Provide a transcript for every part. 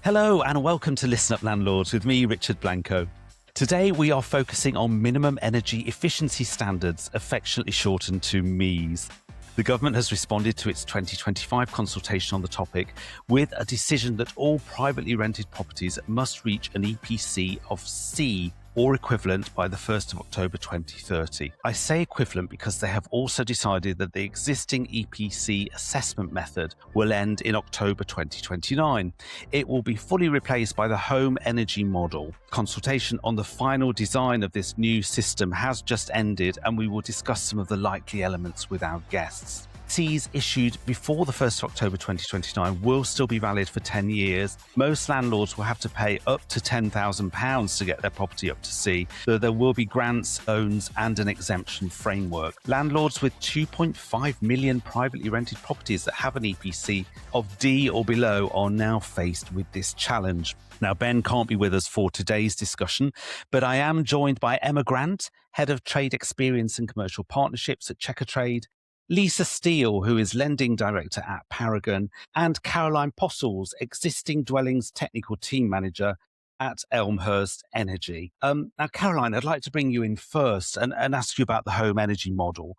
Hello and welcome to Listen Up Landlords with me, Richard Blanco. Today we are focusing on minimum energy efficiency standards, affectionately shortened to MEES. The government has responded to its 2025 consultation on the topic with a decision that all privately rented properties must reach an EPC of C or equivalent by the 1st of October 2030. I say equivalent because they have also decided that the existing EPC assessment method will end in October 2029. It will be fully replaced by the home energy model. Consultation on the final design of this new system has just ended, and we will discuss some of the likely elements with our guests. Cs issued before the 1st of October 2029 will still be valid for 10 years. Most landlords will have to pay up to £10,000 to get their property up to C, though there will be grants, loans and an exemption framework. Landlords with 2.5 million privately rented properties that have an EPC of D or below are now faced with this challenge. Now, Ben can't be with us for today's discussion, but I am joined by Emma Grant, Head of Trade Experience and Commercial Partnerships at Checkertrade, Lisa Steele, who is Lending Director at Paragon, and Caroline Postles, Existing Dwellings Technical Team Manager at Elmhurst Energy. Now, Caroline, I'd like to bring you in first and ask you about the home energy model.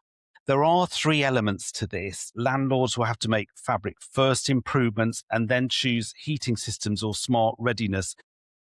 There are three elements to this. Landlords will have to make fabric first improvements and then choose heating systems or smart readiness.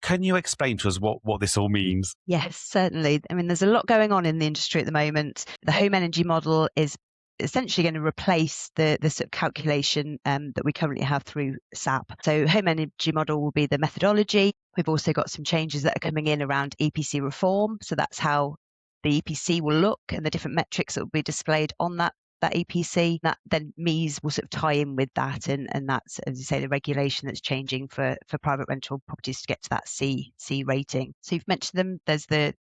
Can you explain to us what this all means? Yes, certainly. I mean, there's a lot going on in the industry at the moment. The home energy model is essentially going to replace the sort of calculation that we currently have through SAP. So home energy model will be the methodology. We've also got some changes that are coming in around EPC reform. So that's how the EPC will look and the different metrics that will be displayed on that EPC. That then MEES will sort of tie in with that, and that's, as you say, the regulation that's changing for private rental properties to get to that C rating. So you've mentioned them. There's the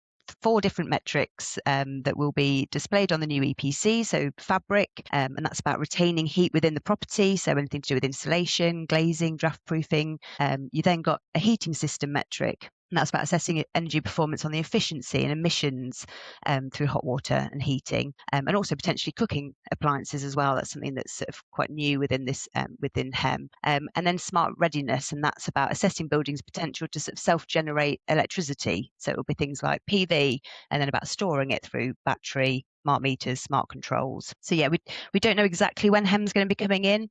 4 different metrics that will be displayed on the new EPC. So fabric, and that's about retaining heat within the property. So anything to do with insulation, glazing, draft proofing. You then got a heating system metric. And that's about assessing energy performance on the efficiency and emissions through hot water and heating, and also potentially cooking appliances as well. That's something that's sort of quite new within this within HEM. And then smart readiness, and that's about assessing buildings' potential to sort of self-generate electricity. So it will be things like PV, and then about storing it through battery, smart meters, smart controls. So yeah, we don't know exactly when HEM's going to be coming in.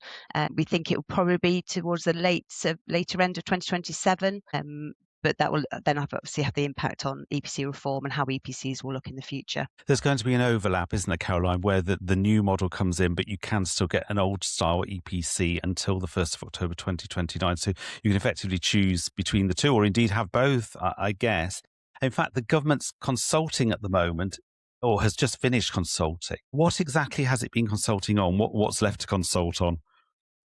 We think it will probably be towards the later end of 2027. But that will then obviously have the impact on EPC reform and how EPCs will look in the future. There's going to be an overlap, isn't there, Caroline, where the new model comes in, but you can still get an old style EPC until the 1st of October 2029. So you can effectively choose between the two, or indeed have both, I guess. In fact, the government's consulting at the moment, or has just finished consulting. What exactly has it been consulting on? What's left to consult on?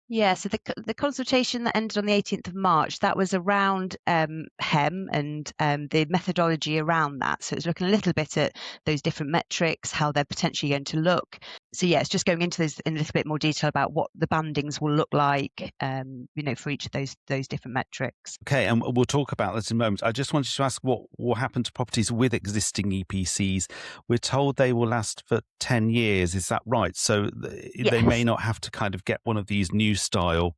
Yeah, so the consultation that ended on the 18th of March, that was around HEM and the methodology around that. So it's looking a little bit at those different metrics, how they're potentially going to look. So yeah, it's just going into this in a little bit more detail about what the bandings will look like, for each of those different metrics. Okay, and we'll talk about that in a moment. I just wanted to ask what will happen to properties with existing EPCs. We're told they will last for 10 years. Is that right? So Yes. They may not have to kind of get one of these new style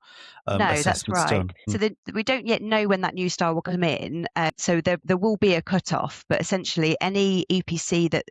assessments that's right. done. So we don't yet know when that new style will come in. So there will be a cut-off, but essentially any EPC that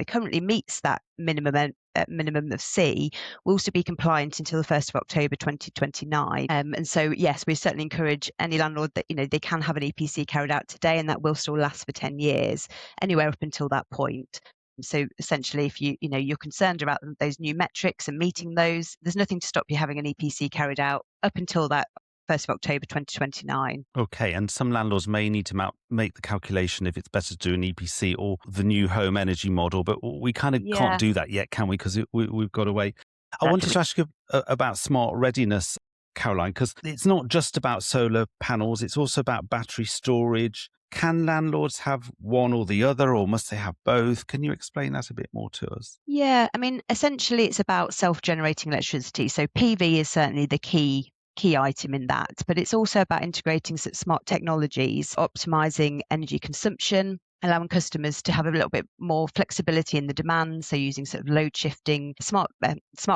currently meets that minimum of C will also be compliant until the 1st of October 2029. And so, yes, we certainly encourage any landlord that, they can have an EPC carried out today, and that will still last for 10 years, anywhere up until that point. So essentially, if you're concerned about those new metrics and meeting those, there's nothing to stop you having an EPC carried out up until that 1st of October 2029. Okay, and some landlords may need to make the calculation if it's better to do an EPC or the new home energy model, but we kind of can't do that yet, can we? Because we've got to wait. I wanted to ask you about smart readiness, Caroline, because it's not just about solar panels, it's also about battery storage. Can landlords have one or the other, or must they have both? Can you explain that a bit more to us? Yeah, I mean, essentially it's about self-generating electricity. So PV is certainly the key item in that, but it's also about integrating smart technologies, optimizing energy consumption, allowing customers to have a little bit more flexibility in the demand. So using sort of load shifting, smart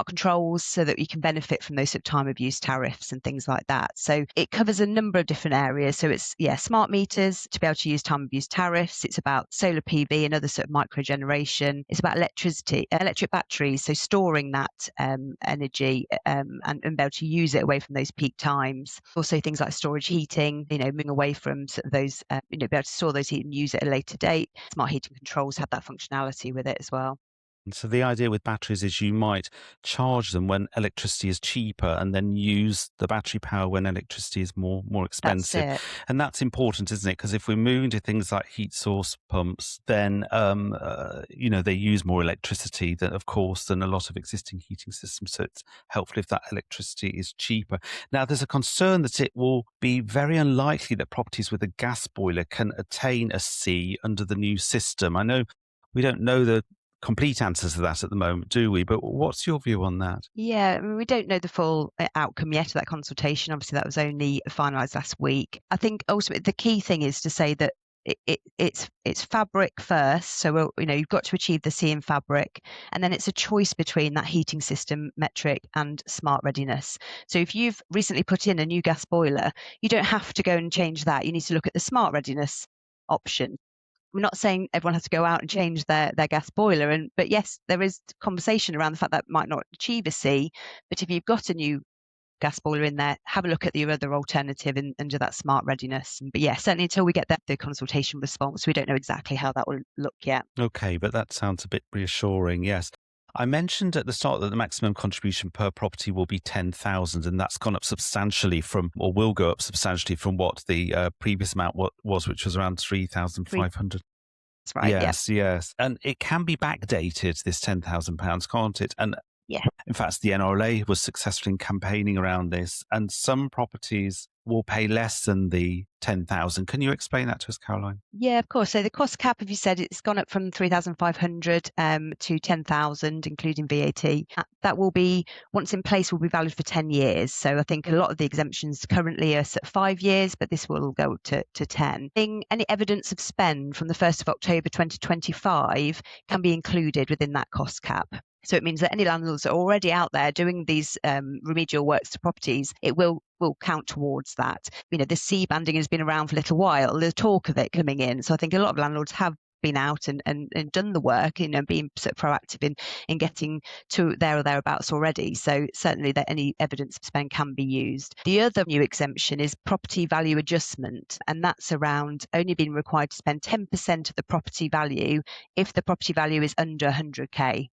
controls so that you can benefit from those sort of time of use tariffs and things like that. So it covers a number of different areas. So it's, smart meters to be able to use time of use tariffs. It's about solar PV and other sort of micro generation. It's about electric batteries. So storing that energy and be able to use it away from those peak times. Also things like storage heating, moving away from sort of those, be able to store those heat and use it at a later date. Smart heating controls have that functionality with it as well. So the idea with batteries is you might charge them when electricity is cheaper and then use the battery power when electricity is more expensive. That's it. And that's important, isn't it? Because if we're moving to things like heat source pumps, then, they use more electricity than a lot of existing heating systems. So it's helpful if that electricity is cheaper. Now, there's a concern that it will be very unlikely that properties with a gas boiler can attain a C under the new system. I know we don't know the complete answers to that at the moment, do we? But what's your view on that? Yeah, I mean, we don't know the full outcome yet of that consultation. Obviously, that was only finalised last week. I think ultimately the key thing is to say that it's fabric first. So you've got to achieve the C in fabric, and then it's a choice between that heating system metric and smart readiness. So if you've recently put in a new gas boiler, you don't have to go and change that. You need to look at the smart readiness option. We're not saying everyone has to go out and change their gas boiler, but yes, there is conversation around the fact that might not achieve a C. But if you've got a new gas boiler in there, have a look at the other alternative under that smart readiness. But yeah, certainly until we get the consultation response, we don't know exactly how that will look yet. Okay, but that sounds a bit reassuring, yes. I mentioned at the start that the maximum contribution per property will be 10,000, and that's gone up substantially will go up substantially from what the previous amount was, which was around 3,500. That's right. Yes. And it can be backdated, this £10,000, can't it? And yeah. In fact, the NRLA was successful in campaigning around this, and some properties will pay less than the 10,000. Can you explain that to us, Caroline? Yeah, of course. So the cost cap, as you said, it's gone up from 3,500 to 10,000, including VAT. That will be, once in place, will be valid for 10 years. So I think a lot of the exemptions currently are set 5 years, but this will go to 10. Any evidence of spend from the 1st of October 2025 can be included within that cost cap. So it means that any landlords that are already out there doing these remedial works to properties, it will count towards that. The C banding has been around for a little while. There's talk of it coming in. So I think a lot of landlords have been out and done the work, being sort of proactive in getting to there or thereabouts already. So certainly that any evidence of spend can be used. The other new exemption is property value adjustment, and that's around only being required to spend 10% of the property value if the property value is under 100k.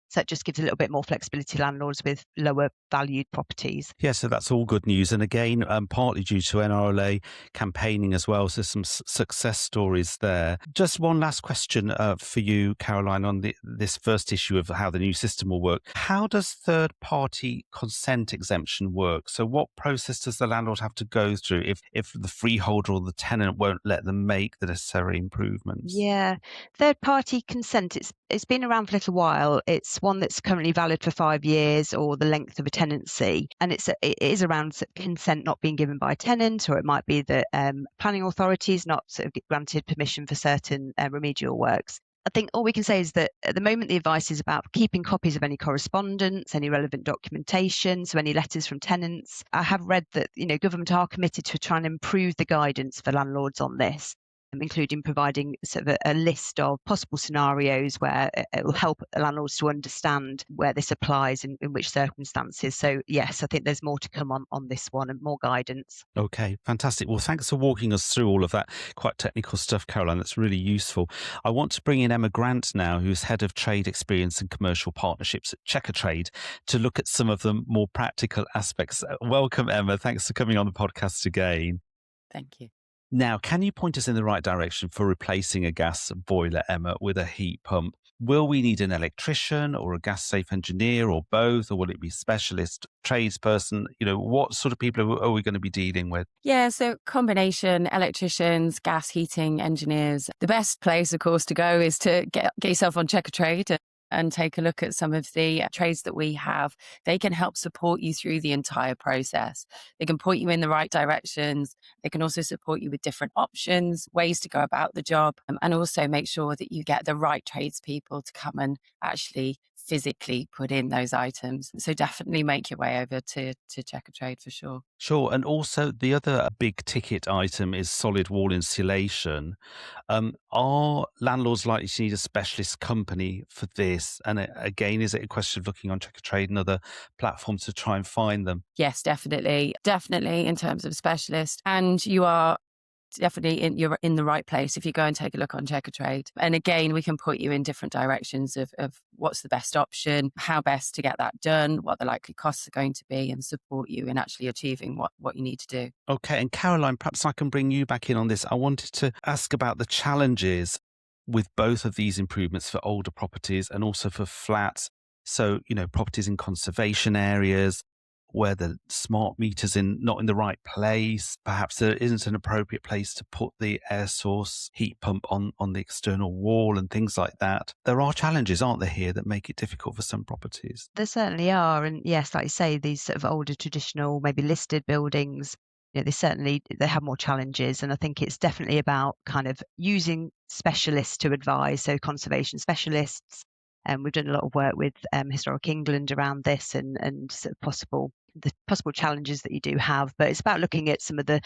So it just gives a little bit more flexibility to landlords with lower valued properties. Yeah, so that's all good news. And again, partly due to NRLA campaigning as well. So some success stories there. Just one last question for you, Caroline, on this first issue of how the new system will work. How does third-party consent exemption work? So what process does the landlord have to go through if the freeholder or the tenant won't let them make the necessary improvements? Yeah, third-party consent, it's been around for a little while. It's one that's currently valid for 5 years or the length of a tenancy. And it is around consent not being given by a tenant, or it might be that planning authorities not sort of granted permission for certain remedial works. I think all we can say is that at the moment, the advice is about keeping copies of any correspondence, any relevant documentation, so any letters from tenants. I have read that, government are committed to trying to improve the guidance for landlords on this, including providing sort of a list of possible scenarios where it will help landlords to understand where this applies and in which circumstances. So yes, I think there's more to come on this one and more guidance. Okay, fantastic. Well, thanks for walking us through all of that quite technical stuff, Caroline. That's really useful. I want to bring in Emma Grant now, who's Head of Trade Experience and Commercial Partnerships at Checkatrade, to look at some of the more practical aspects. Welcome, Emma. Thanks for coming on the podcast again. Thank you. Now, can you point us in the right direction for replacing a gas boiler, Emma, with a heat pump? Will we need an electrician or a gas safe engineer or both, or will it be specialist tradesperson? What sort of people are we going to be dealing with? Yeah, so combination electricians, gas heating engineers. The best place, of course, to go is to get yourself on Checkatrade. and take a look at some of the trades that we have, they can help support you through the entire process. They can point you in the right directions. They can also support you with different options, ways to go about the job, and also make sure that you get the right tradespeople to come and actually physically put in those items. So definitely make your way over to check a trade for sure. Sure. And also, the other big ticket item is solid wall insulation. Are landlords likely to need a specialist company for this? And again, is it a question of looking on Check a Trade and other platforms to try and find them? Yes, definitely. Definitely in terms of specialist. And you are definitely you're in the right place if you go and take a look on Check a Trade. And again, we can put you in different directions of what's the best option, how best to get that done, what the likely costs are going to be, and support you in actually achieving what you need to do. Okay. And Caroline, perhaps I can bring you back in on this. I wanted to ask about the challenges with both of these improvements for older properties and also for flats. So, properties in conservation areas where the smart meters not in the right place. Perhaps there isn't an appropriate place to put the air source heat pump on the external wall and things like that. There are challenges, aren't there, here that make it difficult for some properties? There certainly are. And yes, like you say, these sort of older traditional, maybe listed buildings, they have more challenges. And I think it's definitely about kind of using specialists to advise, so conservation specialists. And we've done a lot of work with Historic England around this and sort of the possible challenges that you do have, but it's about looking at some of the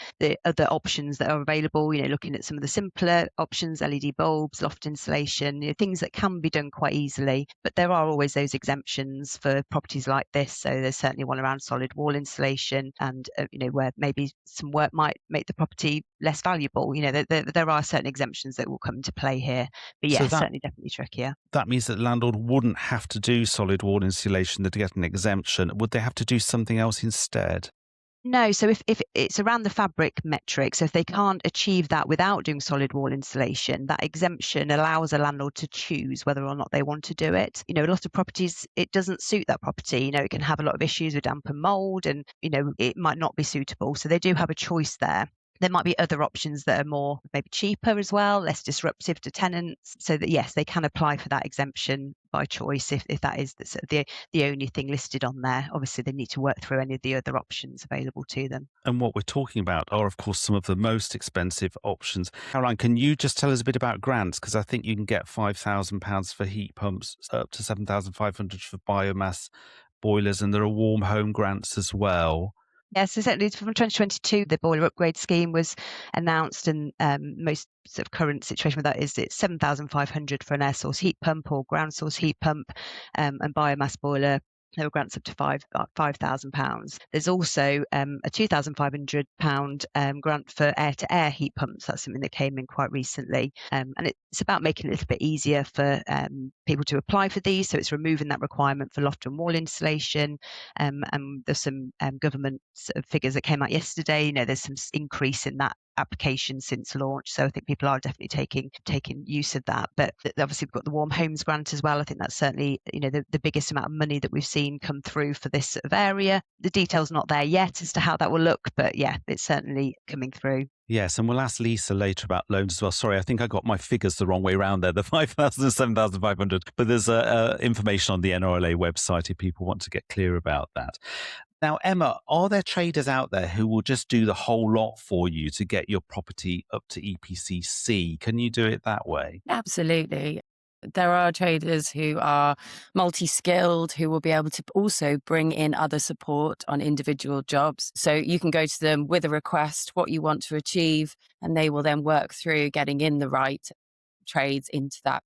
other options that are available, looking at some of the simpler options, LED bulbs, loft insulation, things that can be done quite easily, but there are always those exemptions for properties like this. So there's certainly one around solid wall insulation and, where maybe some work might make the property less valuable. There are certain exemptions that will come into play here, but So yeah, certainly definitely trickier. that means that the landlord wouldn't have to do solid wall insulation to get an exemption. Would they have to do something else instead? No, so if it's around the fabric metric, so if they can't achieve that without doing solid wall insulation, that exemption allows a landlord to choose whether or not they want to do it. A lot of properties, it doesn't suit that property. It can have a lot of issues with damp and mold and, it might not be suitable. So they do have a choice there. There might be other options that are more maybe cheaper as well, less disruptive to tenants, so that yes, they can apply for that exemption by choice if that is the only thing listed on there. Obviously, they need to work through any of the other options available to them. And what we're talking about are, of course, some of the most expensive options. Caroline, can you just tell us a bit about grants? Because I think you can get £5,000 for heat pumps, up to £7,500 for biomass boilers, and there are warm home grants as well. Yes, so certainly from 2022, the boiler upgrade scheme was announced, and most sort of current situation with that is it's 7,500 for an air source heat pump or ground source heat pump, and biomass boiler. There were grants up to £5,000. There's also a £2,500 grant for air-to-air heat pumps. That's something that came in quite recently, and it's about making it a little bit easier for people to apply for these. So it's removing that requirement for loft and wall insulation. And there's some government sort of figures that came out yesterday. There's some increase in that application since launch, so I think people are definitely taking use of that. But obviously we've got the Warm Homes Grant as well. I think that's certainly the biggest amount of money that we've seen come through for this sort of area. The detail's not there yet as to how that will look, but yeah, it's certainly coming through. Yes, and we'll ask Lisa later about loans as well. Sorry, I think I got my figures the wrong way around there, the 5,000 and 7,500. But there's information on the NRLA website if people want to get clear about that. Now, Emma, are there traders out there who will just do the whole lot for you to get your property up to EPC C? Can you do it that way? Absolutely. There are traders who are multi-skilled, who will be able to also bring in other support on individual jobs. So you can go to them with a request, what you want to achieve, and they will then work through getting in the right trades into that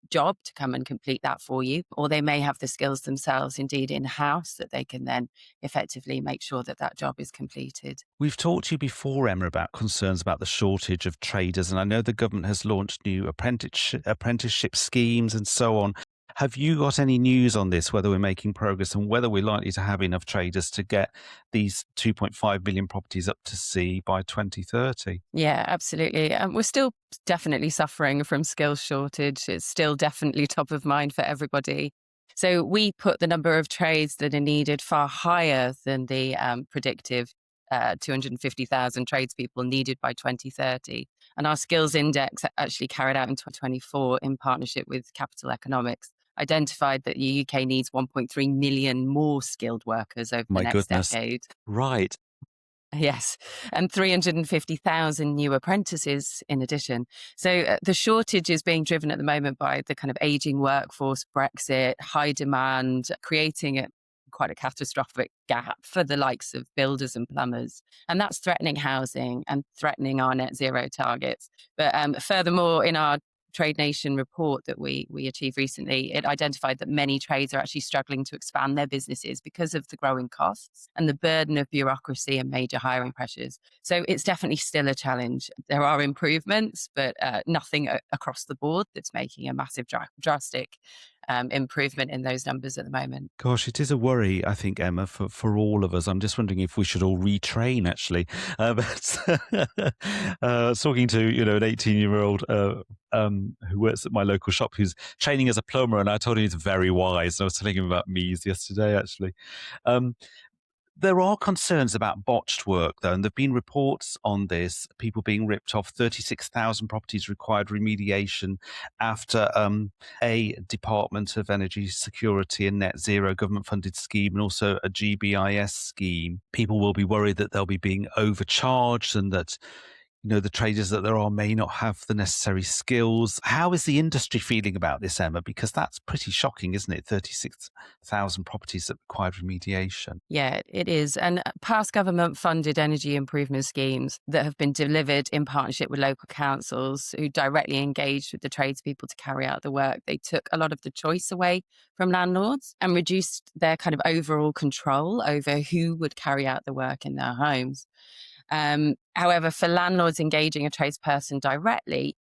job to come and complete that for you. Or they may have the skills themselves indeed in-house that they can then effectively make sure that job is completed. We've talked to you before, Emma, about concerns about the shortage of traders, and I know the government has launched new apprenticeship schemes and so on. Have you got any news on this, whether we're making progress and whether we're likely to have enough traders to get these 2.5 million properties up to C by 2030? Yeah, absolutely. We're still definitely suffering from skills shortage. It's still definitely top of mind for everybody. So we put the number of trades that are needed far higher than the predictive 250,000 tradespeople needed by 2030. And our skills index actually carried out in 2024 in partnership with Capital Economics identified that the UK needs 1.3 million more skilled workers over the My next goodness. decade. Right. Yes, and 350,000 new apprentices in addition. So the shortage is being driven at the moment by the kind of aging workforce, Brexit, high demand, creating quite a catastrophic gap for the likes of builders and plumbers. And that's threatening housing and threatening our net zero targets. But furthermore, in our Trade Nation report that we achieved recently, it identified that many trades are actually struggling to expand their businesses because of the growing costs and the burden of bureaucracy and major hiring pressures. So it's definitely still a challenge. There are improvements, but nothing across the board that's making a massive, drastic improvement in those numbers at the moment. Gosh, it is a worry, I think, Emma, for all of us. I'm just wondering if we should all retrain, actually. But I was talking to, an 18-year-old who works at my local shop who's training as a plumber, and I told him he's very wise. And I was telling him about MEs yesterday, actually. There are concerns about botched work, though, and there have been reports on this, people being ripped off. 36,000 properties required remediation after a Department of Energy Security and Net Zero government-funded scheme and also a GBIS scheme. People will be worried that they'll be being overcharged and that the traders that there are may not have the necessary skills. How is the industry feeling about this, Emma? Because that's pretty shocking, isn't it? 36,000 properties that required remediation. Yeah, it is. And past government-funded energy improvement schemes that have been delivered in partnership with local councils who directly engaged with the tradespeople to carry out the work, they took a lot of the choice away from landlords and reduced their kind of overall control over who would carry out the work in their homes. However, for landlords engaging a tradesperson directly,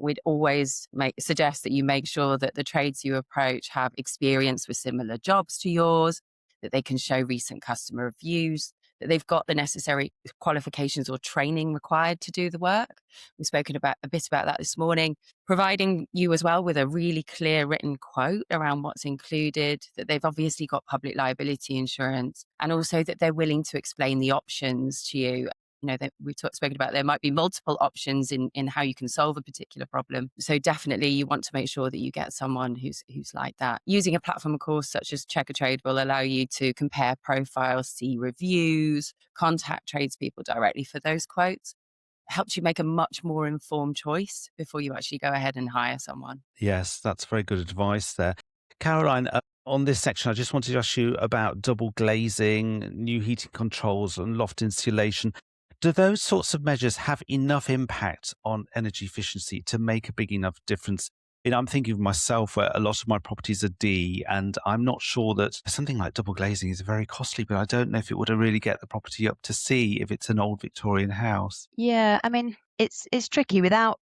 we'd always suggest that you make sure that the trades you approach have experience with similar jobs to yours, that they can show recent customer reviews, that they've got the necessary qualifications or training required to do the work. We've spoken a bit about that this morning, providing you as well with a really clear written quote around what's included, that they've obviously got public liability insurance, and also that they're willing to explain the options to you. That we've spoken about, there might be multiple options in how you can solve a particular problem. So definitely you want to make sure that you get someone who's like that. Using a platform, of course, such as Check a Trade will allow you to compare profiles, see reviews, contact tradespeople directly for those quotes. Helps you make a much more informed choice before you actually go ahead and hire someone. Yes, that's very good advice there. Caroline, on this section, I just wanted to ask you about double glazing, new heating controls and loft insulation. Do those sorts of measures have enough impact on energy efficiency to make a big enough difference? I'm thinking of myself where a lot of my properties are D, and I'm not sure that something like double glazing is very costly, but I don't know if it would really get the property up to C if it's an old Victorian house. Yeah, I mean, it's tricky without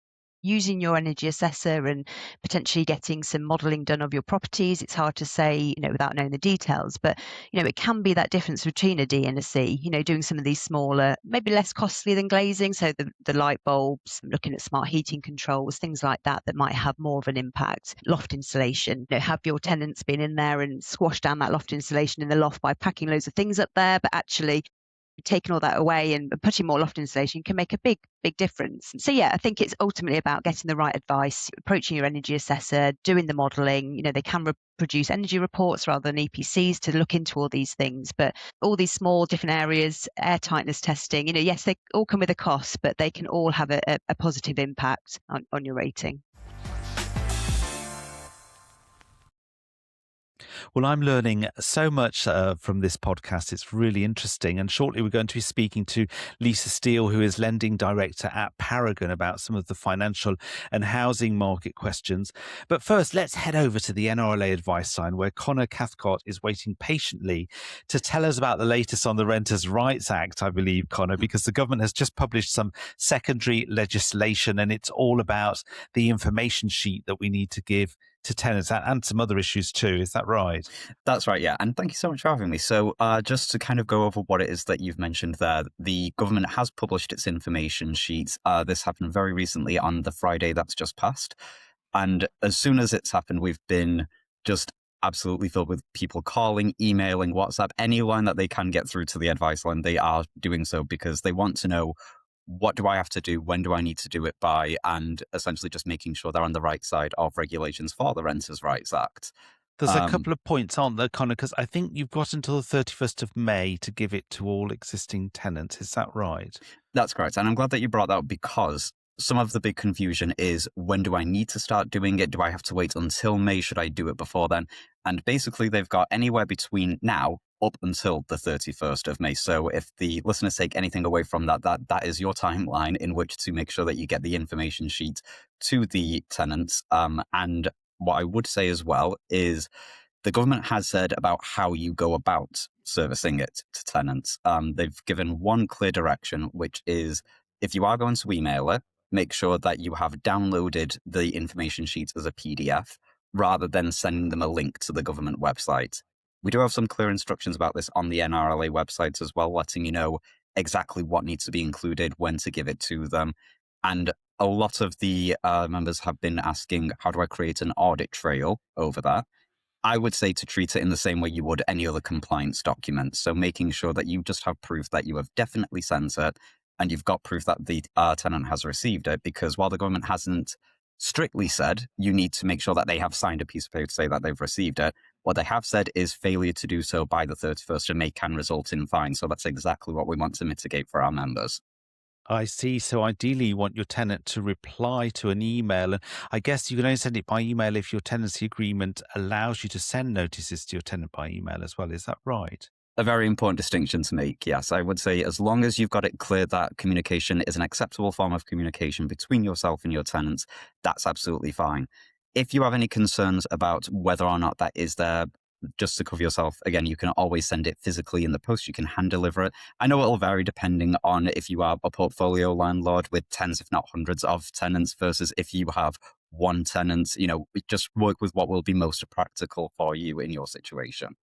using your energy assessor and potentially getting some modelling done of your properties. It's hard to say, without knowing the details, but, it can be that difference between a D and a C, doing some of these smaller, maybe less costly than glazing. So the light bulbs, looking at smart heating controls, things like that might have more of an impact. Loft insulation, have your tenants been in there and squashed down that loft insulation in the loft by packing loads of things up there, but actually taking all that away and putting more loft insulation can make a big difference. So yeah, I think it's ultimately about getting the right advice, approaching your energy assessor, doing the modelling. They can produce energy reports rather than EPCs to look into all these things, but all these small different areas, air tightness testing, yes, they all come with a cost, but they can all have a positive impact on your rating. Well, I'm learning so much from this podcast. It's really interesting. And shortly, we're going to be speaking to Lisa Steele, who is lending director at Paragon, about some of the financial and housing market questions. But first, let's head over to the NRLA advice line, where Connor Cathcart is waiting patiently to tell us about the latest on the Renters' Rights Act, I believe, Connor, because the government has just published some secondary legislation, and it's all about the information sheet that we need to give to tenants and some other issues too. Is that right? That's right, yeah. And thank you so much for having me. So just to kind of go over what it is that you've mentioned there, the government has published its information sheet. This happened very recently on the Friday that's just passed. And as soon as it's happened, we've been just absolutely filled with people calling, emailing, WhatsApp, any line that they can get through to the advice line, they are doing so because they want to know what do I have to do? When do I need to do it by? And essentially just making sure they're on the right side of regulations for the Renters' Rights Act. There's a couple of points on there, Connor, because I think you've got until the 31st of May to give it to all existing tenants. Is that right? That's correct. And I'm glad that you brought that up, because some of the big confusion is, when do I need to start doing it? Do I have to wait until May? Should I do it before then? And basically, they've got anywhere between now up until the 31st of May. So if the listeners take anything away from that, that is your timeline in which to make sure that you get the information sheet to the tenants. And what I would say as well is, the government has said about how you go about servicing it to tenants. They've given one clear direction, which is, if you are going to email it, make sure that you have downloaded the information sheet as a PDF rather than sending them a link to the government website. We do have some clear instructions about this on the NRLA website as well, letting you know exactly what needs to be included, when to give it to them. And a lot of the members have been asking, how do I create an audit trail over that? I would say to treat it in the same way you would any other compliance document. So making sure that you just have proof that you have definitely sent it, and you've got proof that the tenant has received it, because while the government hasn't strictly said you need to make sure that they have signed a piece of paper to say that they've received it, what they have said is failure to do so by the 31st of May can result in fines. So that's exactly what we want to mitigate for our members. I see. So ideally, you want your tenant to reply to an email. And I guess you can only send it by email if your tenancy agreement allows you to send notices to your tenant by email as well. Is that right? A very important distinction to make. Yes, I would say, as long as you've got it clear that communication is an acceptable form of communication between yourself and your tenants, that's absolutely fine. If you have any concerns about whether or not that is there, just to cover yourself, again, you can always send it physically in the post. You can hand deliver it. I know it'll vary depending on if you are a portfolio landlord with tens, if not hundreds of tenants, versus if you have one tenant. Just work with what will be most practical for you in your situation.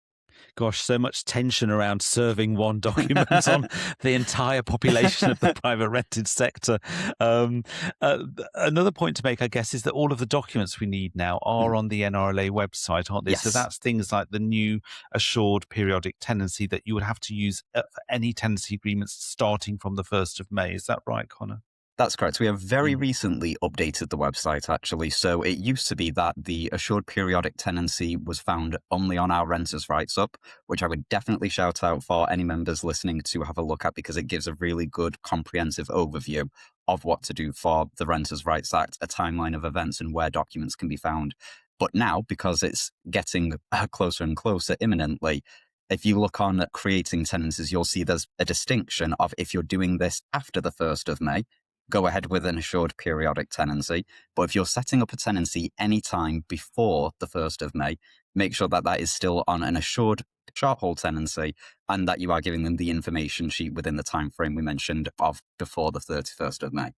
Gosh, so much tension around serving one document on the entire population of the private rented sector. Another point to make, I guess, is that all of the documents we need now are on the NRLA website, aren't they? Yes. So that's things like the new assured periodic tenancy that you would have to use for any tenancy agreements starting from the 1st of May. Is that right, Connor? That's correct. We have very recently updated the website, actually. So it used to be that the assured periodic tenancy was found only on our Renters' Rights Up, which I would definitely shout out for any members listening to have a look at, because it gives a really good comprehensive overview of what to do for the Renters' Rights Act, a timeline of events and where documents can be found. But now, because it's getting closer and closer imminently, if you look on creating tenancies, you'll see there's a distinction of, if you're doing this after the 1st of May, go ahead with an assured periodic tenancy. But if you're setting up a tenancy anytime before the 1st of May, make sure that that is still on an assured short hold tenancy, and that you are giving them the information sheet within the time frame we mentioned of before the 31st of May.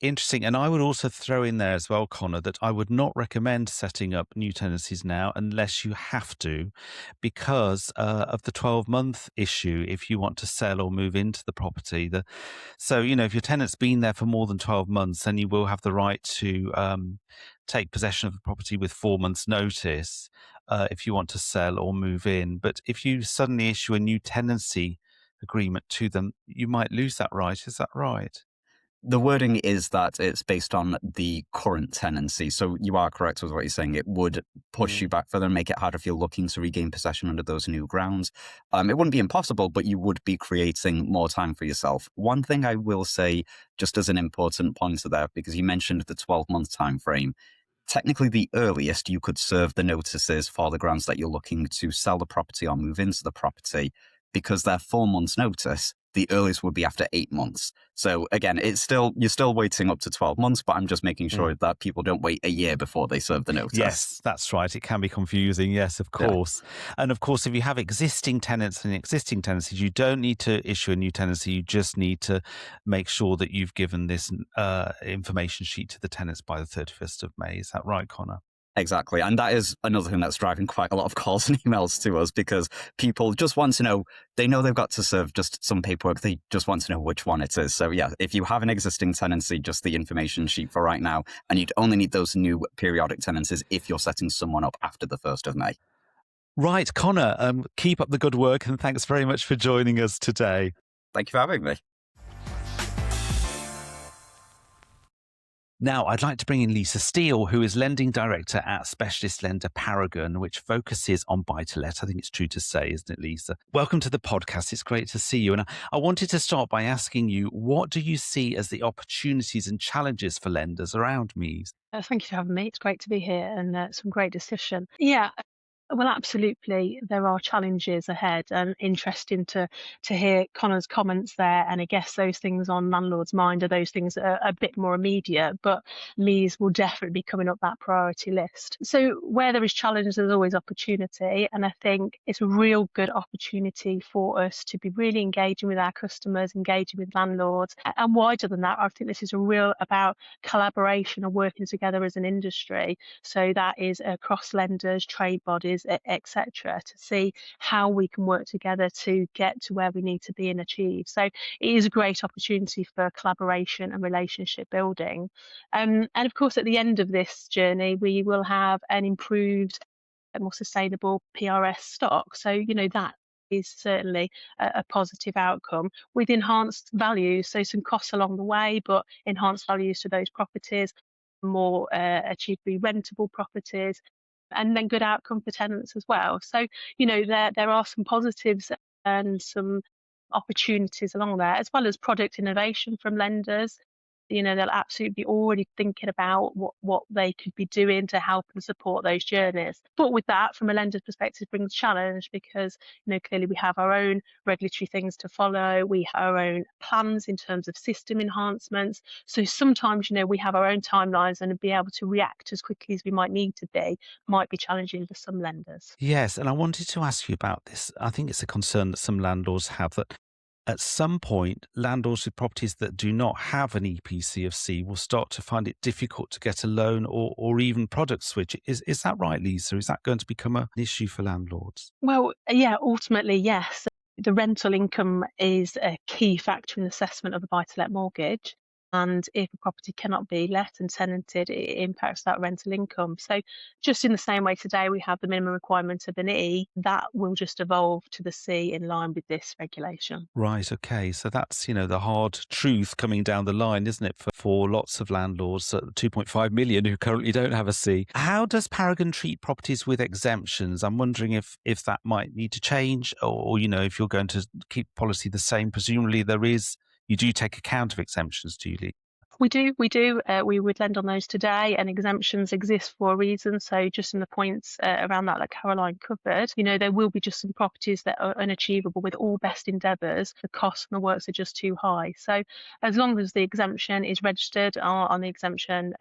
Interesting. And I would also throw in there as well, Connor, that I would not recommend setting up new tenancies now unless you have to, because of the 12-month issue if you want to sell or move into the property. So, if your tenant's been there for more than 12 months, then you will have the right to take possession of the property with 4 months' notice if you want to sell or move in. But if you suddenly issue a new tenancy agreement to them, you might lose that right. Is that right? The wording is that it's based on the current tenancy. So you are correct with what you're saying. It would push you back further and make it harder if you're looking to regain possession under those new grounds. It wouldn't be impossible, but you would be creating more time for yourself. One thing I will say, just as an important pointer there, because you mentioned the 12-month time frame, technically the earliest you could serve the notices for the grounds that you're looking to sell the property or move into the property, because they're 4 months' notice, the earliest would be after 8 months. So again, you're still waiting up to 12 months, but I'm just making sure that people don't wait a year before they serve the notice. Yes, that's right. It can be confusing. Yes, of course. Yeah. And of course, if you have existing tenants and existing tenancies, you don't need to issue a new tenancy. You just need to make sure that you've given this information sheet to the tenants by the 31st of May. Is that right, Connor? Exactly. And that is another thing that's driving quite a lot of calls and emails to us, because people just want to know, they know they've got to serve just some paperwork. They just want to know which one it is. So yeah, if you have an existing tenancy, just the information sheet for right now, and you'd only need those new periodic tenancies if you're setting someone up after the 1st of May. Right, Connor, keep up the good work, and thanks very much for joining us today. Thank you for having me. Now, I'd like to bring in Lisa Steele, who is lending director at specialist lender Paragon, which focuses on buy-to-let. I think it's true to say, isn't it, Lisa? Welcome to the podcast. It's great to see you. And I wanted to start by asking you, what do you see as the opportunities and challenges for lenders around MEES? Thank you for having me. It's great to be here and some great discussion. Yeah, well, absolutely. There are challenges ahead, and interesting to hear Connor's comments there. And I guess those things on landlords' mind are those things that are a bit more immediate, but MEES will definitely be coming up that priority list. So where there is challenge, there's always opportunity. And I think it's a real good opportunity for us to be really engaging with our customers, engaging with landlords. And wider than that, I think this is a real about collaboration and working together as an industry. So that is across lenders, trade bodies, etc., to see how we can work together to get to where we need to be and achieve. So it is a great opportunity for collaboration and relationship building. And of course, at the end of this journey, we will have an improved, more sustainable PRS stock. So, that is certainly a positive outcome with enhanced values. So some costs along the way, but enhanced values to those properties, more achievably rentable properties, and then good outcome for tenants as well. So, there are some positives and some opportunities along there, as well as product innovation from lenders. They'll absolutely be already thinking about what they could be doing to help and support those journeys. But with that, from a lender's perspective, brings challenge because, clearly we have our own regulatory things to follow. We have our own plans in terms of system enhancements. So sometimes, we have our own timelines, and be able to react as quickly as we might need to be might be challenging for some lenders. Yes, and I wanted to ask you about this. I think it's a concern that some landlords have, that at some point, landlords with properties that do not have an EPC C will start to find it difficult to get a loan or even product switch. Is that right, Lisa? Is that going to become an issue for landlords? Well, yeah, ultimately, yes. The rental income is a key factor in the assessment of a buy-to-let mortgage. And if a property cannot be let and tenanted, it impacts that rental income. So just in the same way today we have the minimum requirement of an E, that will just evolve to the C in line with this regulation. Right, okay. So that's, the hard truth coming down the line, isn't it, for lots of landlords, 2.5 million who currently don't have a C. How does Paragon treat properties with exemptions? I'm wondering if that might need to change or if you're going to keep policy the same. Presumably you do take account of exemptions, do you, Lee? We do. We would lend on those today, and exemptions exist for a reason. So just in the points around that Caroline covered, there will be just some properties that are unachievable with all best endeavours. The costs and the works are just too high. So as long as the exemption is registered on the exemption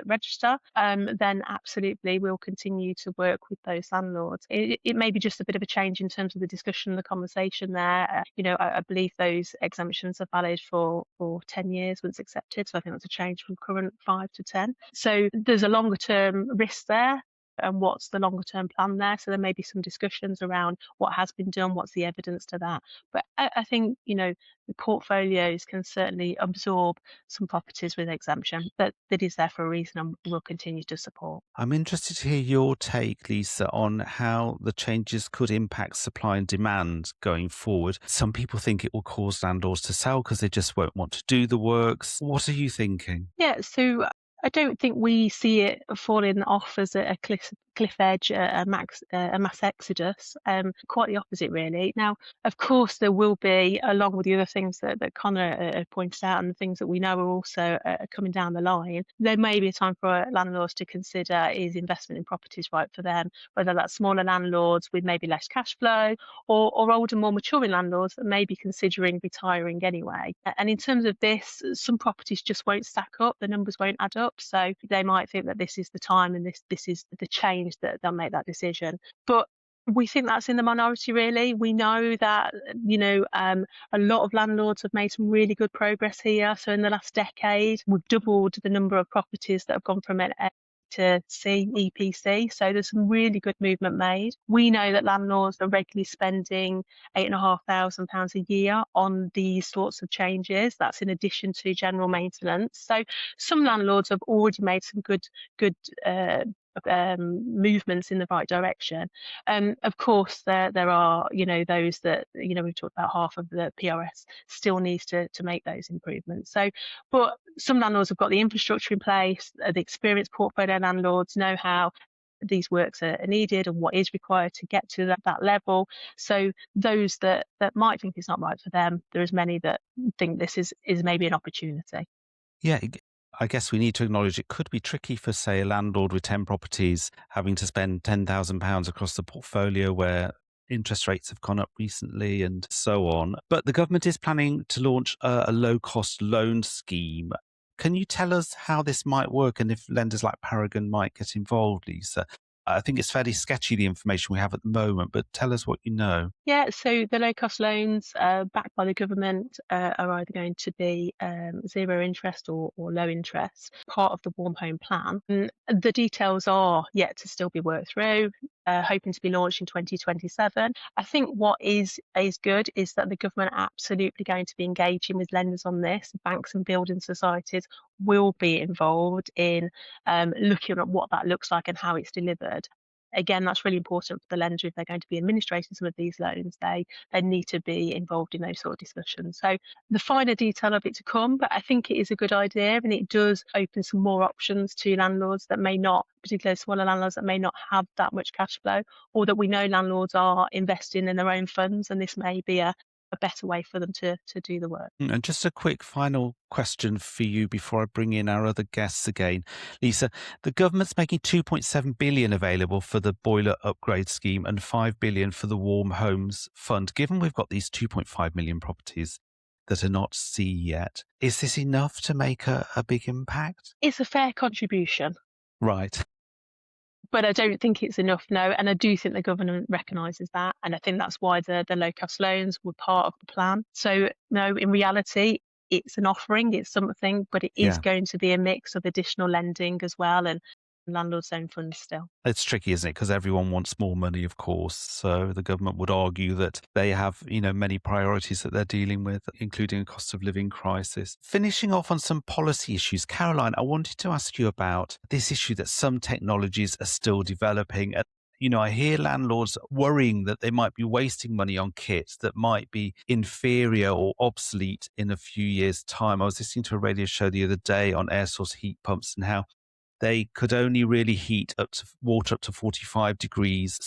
register, then absolutely we'll continue to work with those landlords. It may be just a bit of a change in terms of the discussion and the conversation there. I believe those exemptions are valid for 10 years once accepted. So I think that's a change from current 5 to 10. So there's a longer term risk there. And what's the longer term plan there? So there may be some discussions around what has been done, what's the evidence to that. But I think, the portfolios can certainly absorb some properties with exemption, but that is there for a reason and will continue to support. I'm interested to hear your take, Lisa, on how the changes could impact supply and demand going forward. Some people think it will cause landlords to sell because they just won't want to do the works. What are you thinking? Yeah, so I don't think we see it falling off as a cliff edge, a mass exodus. Quite the opposite, really. Now, of course, there will be, along with the other things that Connor pointed out and the things that we know are also coming down the line, there may be a time for landlords to consider, is investment in properties right for them, whether that's smaller landlords with maybe less cash flow or older, more maturing landlords that may be considering retiring anyway. And in terms of this, some properties just won't stack up, the numbers won't add up. So they might think that this is the time and this is the change that they'll make that decision. But we think that's in the minority, really. We know that, a lot of landlords have made some really good progress here. So in the last decade, we've doubled the number of properties that have gone from an A to C, EPC. So there's some really good movement made. We know that landlords are regularly spending £8,500 a year on these sorts of changes. That's in addition to general maintenance. So some landlords have already made some good movements in the right direction. Of course, there are, those that, we've talked about half of the PRS still needs to make those improvements. So, but some landlords have got the infrastructure in place, the experienced portfolio landlords know how these works are needed and what is required to get to that level. So those that might think it's not right for them, there is many that think this is maybe an opportunity. Yeah, I guess we need to acknowledge it could be tricky for, say, a landlord with 10 properties having to spend £10,000 across the portfolio where interest rates have gone up recently and so on. But the government is planning to launch a low-cost loan scheme. Can you tell us how this might work and if lenders like Paragon might get involved, Lisa? I think it's fairly sketchy, the information we have at the moment, but tell us what you know. Yeah, so the low-cost loans backed by the government are either going to be zero interest or low interest, part of the Warm Home Plan. And the details are yet to still be worked through, hoping to be launched in 2027. I think what is good is that the government are absolutely going to be engaging with lenders on this. Banks and building societies will be involved in looking at what that looks like and how it's delivered. Again, that's really important for the lender if they're going to be administrating some of these loans. They need to be involved in those sort of discussions. So the finer detail of it to come, but I think it is a good idea and it does open some more options to landlords that may not, particularly smaller landlords that may not have that much cash flow, or that we know landlords are investing in their own funds, and this may be a better way for them to do the work. And just a quick final question for you before I bring in our other guests again. Lisa, the government's making £2.7 billion available for the boiler upgrade scheme and £5 billion for the Warm Homes Fund. Given we've got these 2.5 million properties that are not C yet, is this enough to make a big impact? It's a fair contribution. Right. But I don't think it's enough, no. And I do think the government recognises that. And I think that's why the low-cost loans were part of the plan. So, no, in reality, it's an offering, it's something, but it is going to be a mix of additional lending as well and landlord's own funds still. It's tricky, isn't it? Because everyone wants more money, of course. So the government would argue that they have, many priorities that they're dealing with, including a cost of living crisis. Finishing off on some policy issues, Caroline, I wanted to ask you about this issue that some technologies are still developing. I hear landlords worrying that they might be wasting money on kits that might be inferior or obsolete in a few years' time. I was listening to a radio show the other day on air source heat pumps and how they could only really heat water up to 45 degrees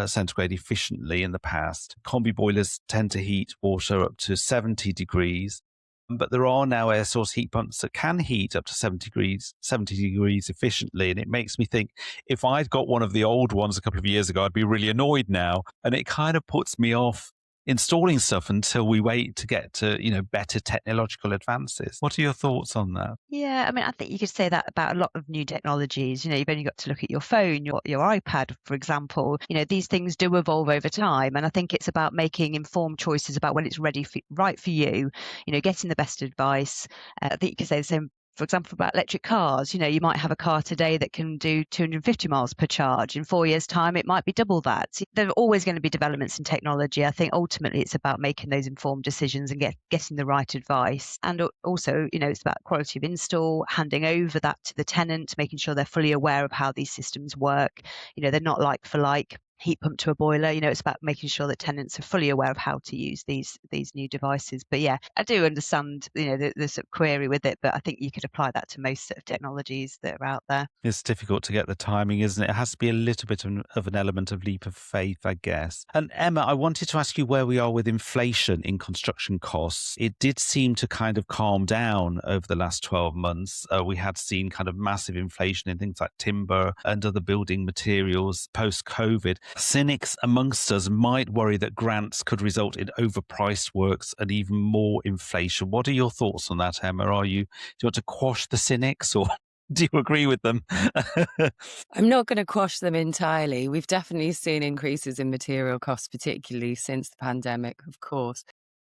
centigrade efficiently in the past. Combi boilers tend to heat water up to 70 degrees. But there are now air source heat pumps that can heat up to 70 degrees efficiently. And it makes me think, if I'd got one of the old ones a couple of years ago, I'd be really annoyed now. And it kind of puts me off installing stuff until we wait to get to, better technological advances. What are your thoughts on that? Yeah, I mean, I think you could say that about a lot of new technologies. You've only got to look at your phone, your iPad, for example. These things do evolve over time. And I think it's about making informed choices about when it's right for you, getting the best advice. I think you could say the same, for example, about electric cars. You might have a car today that can do 250 miles per charge. In 4 years' time, it might be double that. There are always going to be developments in technology. I think ultimately it's about making those informed decisions and getting the right advice. And also, it's about quality of install, handing over that to the tenant, making sure they're fully aware of how these systems work. They're not like for like. Heat pump to a boiler, it's about making sure that tenants are fully aware of how to use these new devices. But yeah, I do understand, the sort of query with it, but I think you could apply that to most sort of technologies that are out there. It's difficult to get the timing, isn't it? It has to be a little bit of an element of leap of faith, I guess. And Emma, I wanted to ask you where we are with inflation in construction costs. It did seem to kind of calm down over the last 12 months. We had seen kind of massive inflation in things like timber and other building materials post-COVID. Cynics amongst us might worry that grants could result in overpriced works and even more inflation. What are your thoughts on that, Emma? Do you want to quash the cynics, or do you agree with them? I'm not going to quash them entirely. We've definitely seen increases in material costs, particularly since the pandemic, of course.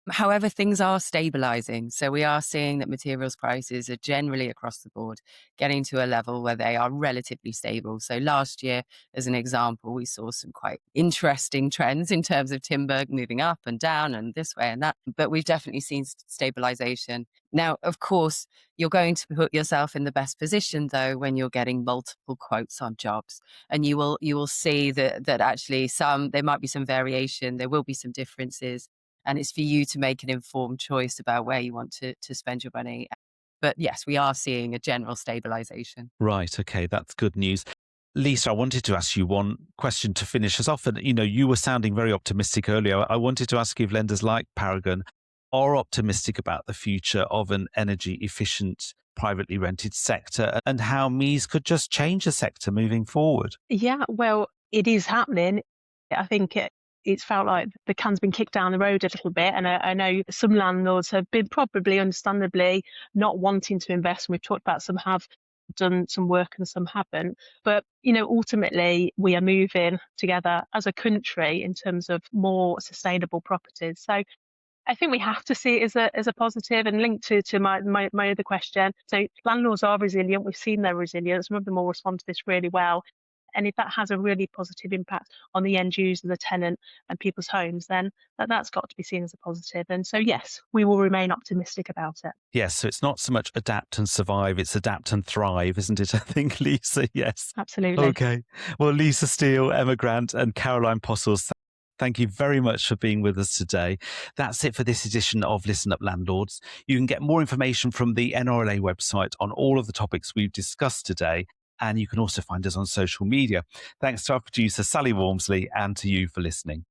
However, things are stabilizing. So we are seeing that materials prices are generally across the board getting to a level where they are relatively stable. So last year, as an example, we saw some quite interesting trends in terms of timber moving up and down and this way and that. But we've definitely seen stabilization. Now, of course, you're going to put yourself in the best position, though, when you're getting multiple quotes on jobs. And you will see that actually there might be some variation, there will be some differences. And it's for you to make an informed choice about where you want to spend your money. But yes, we are seeing a general stabilization. Right. Okay. That's good news. Lisa, I wanted to ask you one question to finish us off. And, you were sounding very optimistic earlier. I wanted to ask you if lenders like Paragon are optimistic about the future of an energy efficient privately rented sector and how MEES could just change the sector moving forward. Yeah, well, it is happening. I think it's felt like the can's been kicked down the road a little bit. And I know some landlords have been probably understandably not wanting to invest. And we've talked about some have done some work and some haven't. But, ultimately, we are moving together as a country in terms of more sustainable properties. So I think we have to see it as a positive, and linked to my other question. So landlords are resilient. We've seen their resilience. Some of them will respond to this really well. And if that has a really positive impact on the end user, the tenant, and people's homes, then that's got to be seen as a positive. And so, yes, we will remain optimistic about it. Yes, so it's not so much adapt and survive, it's adapt and thrive, isn't it? I think, Lisa, yes. Absolutely. Okay. Well, Lisa Steele, Emma Grant and Caroline Postles, thank you very much for being with us today. That's it for this edition of Listen Up Landlords. You can get more information from the NRLA website on all of the topics we've discussed today. And you can also find us on social media. Thanks to our producer, Sally Walmsley, and to you for listening.